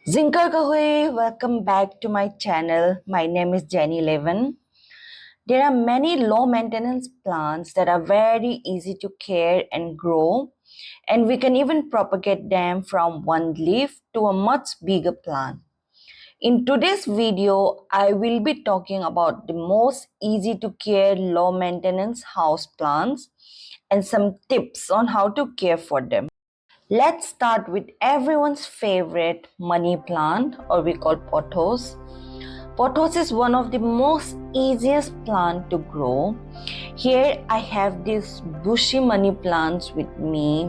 Zinkar Kahoe, welcome back to my channel. My name is Jenny Levin. There are many low maintenance plants that are very easy to care and grow, and we can even propagate them from one leaf to a much bigger plant. In today's video, I will be talking about the most easy to care low maintenance house plants and some tips on how to care for them. Let's start with everyone's favorite money plant, or we call pothos. Pothos is one of the most easiest plant to grow. Here I have these bushy money plants with me,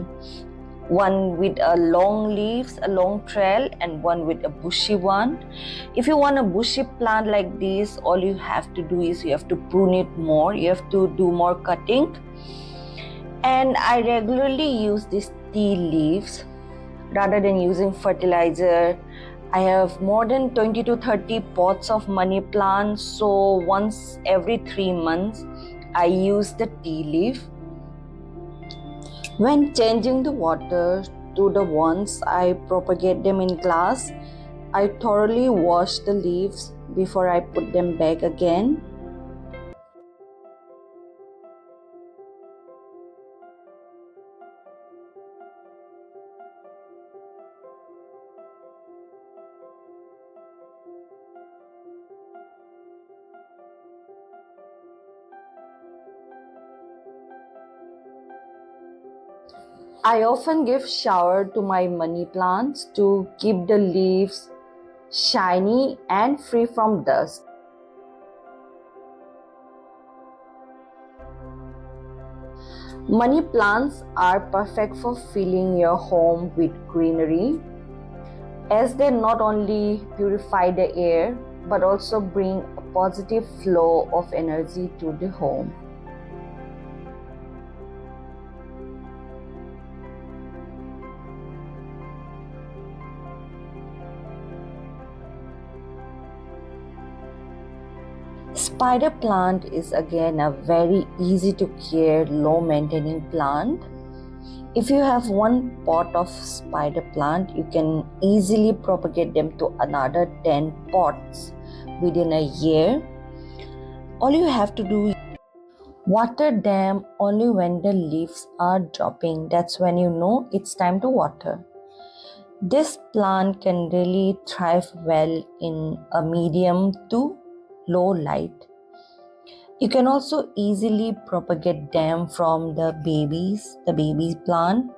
one with a long leaves, a long trail, and one with a bushy one. If you want a bushy plant like this, all you have to do is you have to prune it more, you have to do more cutting. And I regularly use these tea leaves rather than using fertilizer. I have more than 20 to 30 pots of money plants, so once every 3 months I use the tea leaf. When changing the water to the ones I propagate them in glass, I thoroughly wash the leaves before I put them back again. I often give shower to my money plants to keep the leaves shiny and free from dust. Money plants are perfect for filling your home with greenery, as they not only purify the air but also bring a positive flow of energy to the home. Spider plant is again a very easy to care, low maintaining plant. If you have one pot of spider plant, you can easily propagate them to another 10 pots within a year. All you have to do is water them only when the leaves are dropping. That's when you know it's time to water. This plant can really thrive well in a medium to low light. You can also easily propagate them from the baby plant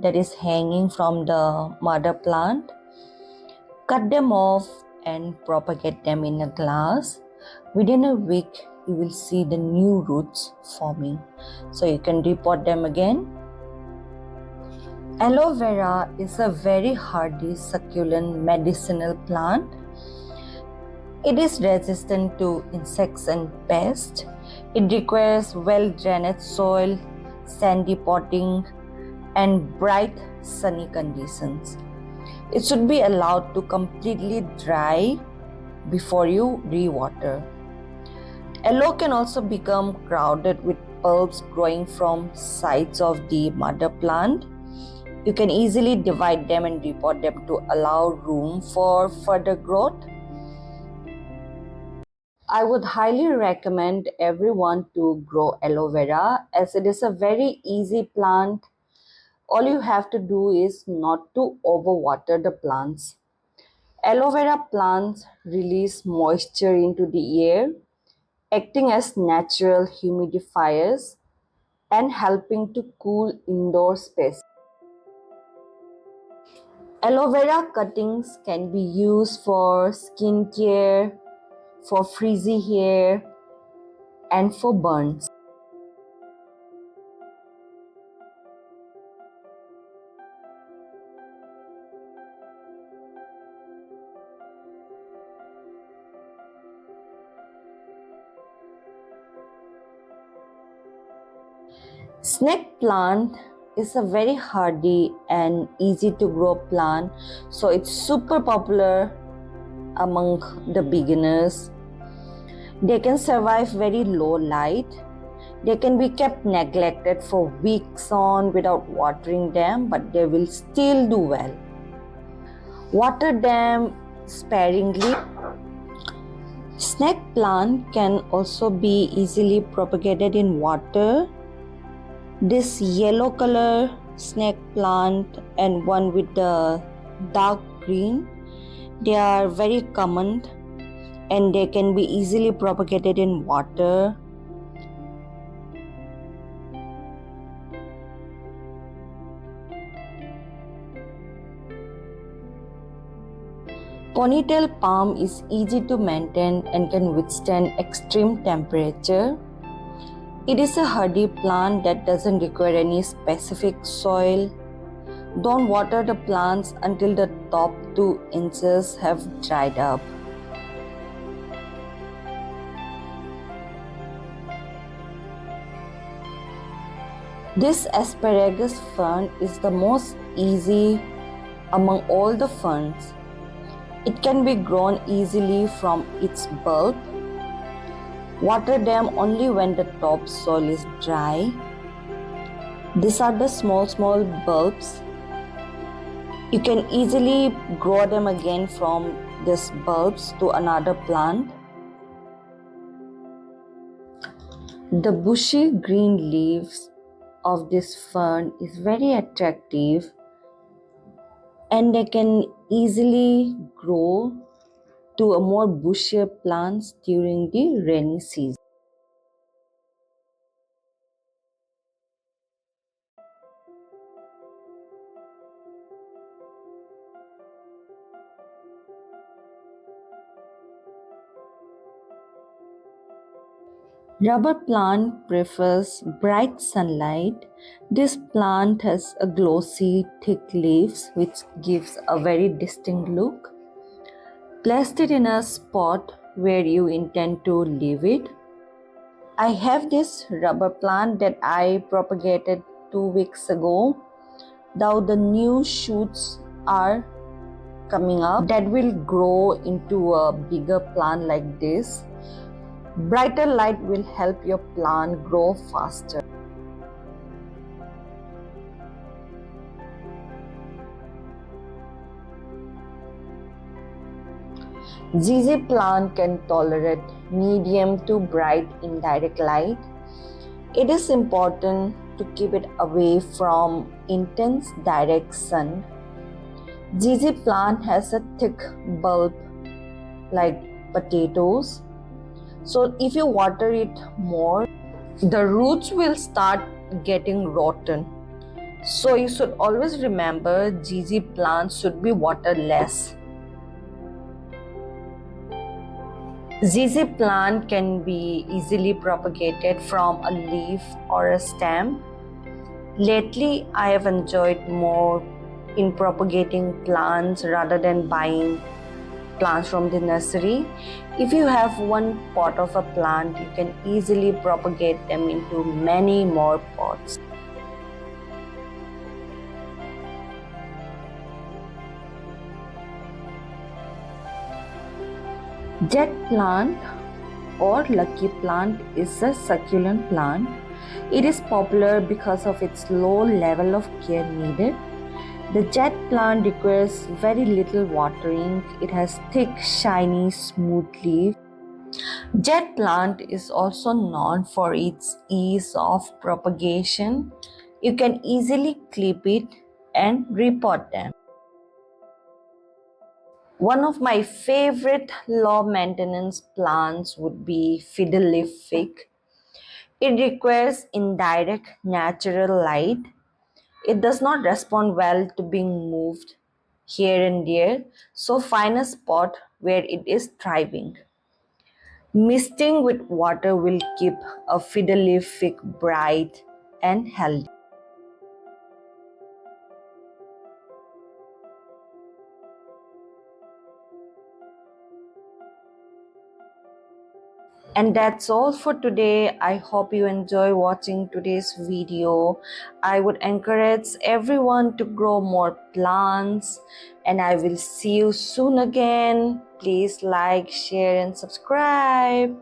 that is hanging from the mother plant. Cut them off and propagate them in a glass. Within a week, you will see the new roots forming. So you can repot them again. Aloe vera is a very hardy, succulent medicinal plant. It is resistant to insects and pests. It requires well-drained soil, sandy potting, and bright sunny conditions. It should be allowed to completely dry before you re-water. Aloe can also become crowded with bulbs growing from sides of the mother plant. You can easily divide them and repot them to allow room for further growth. I would highly recommend everyone to grow aloe vera, as it is a very easy plant. All you have to do is not to overwater the plants. Aloe vera plants release moisture into the air, acting as natural humidifiers and helping to cool indoor space. Aloe vera cuttings can be used for skincare, for frizzy hair, and for burns. Snake plant is a very hardy and easy to grow plant, so it's super popular among the beginners. They can survive very low light. They can be kept neglected for weeks on without watering them, but they will still do well. Water them sparingly. Snake plant can also be easily propagated in water. This yellow color snake plant and one with the dark green, they are very common and they can be easily propagated in water. Ponytail palm is easy to maintain and can withstand extreme temperature. It is a hardy plant that doesn't require any specific soil. Don't water the plants until the top 2 inches have dried up. This asparagus fern is the most easy among all the ferns. It can be grown easily from its bulb. Water them only when the top soil is dry. These are the small bulbs. You can easily grow them again from these bulbs to another plant. The bushy green leaves of this fern is very attractive and they can easily grow to a more bushier plants during the rainy season. Rubber plant prefers bright sunlight. This plant has a glossy, thick leaves which gives a very distinct look. Place it in a spot where you intend to leave it. I have this rubber plant that I propagated 2 weeks ago. Now the new shoots are coming up that will grow into a bigger plant like this. Brighter light will help your plant grow faster. ZZ plant can tolerate medium to bright indirect light. It is important to keep it away from intense direct sun. ZZ plant has a thick bulb like potatoes. So if you water it more, the roots will start getting rotten. So you should always remember ZZ plants should be watered less. ZZ plant can be easily propagated from a leaf or a stem. Lately, I have enjoyed more in propagating plants rather than buying plants from the nursery. If you have one pot of a plant, you can easily propagate them into many more pots. Jet plant or lucky plant is a succulent plant. It is popular because of its low level of care needed. The jet plant requires very little watering. It has thick, shiny, smooth leaves. Jet plant is also known for its ease of propagation. You can easily clip it and repot them. One of my favorite low maintenance plants would be fiddle leaf fig. It requires indirect natural light. It does not respond well to being moved here and there, so find a spot where it is thriving. Misting with water will keep a fiddle leaf fig bright and healthy. And that's all for today. I hope you enjoy watching today's video. I would encourage everyone to grow more plants and I will see you soon again. Please like, share and subscribe.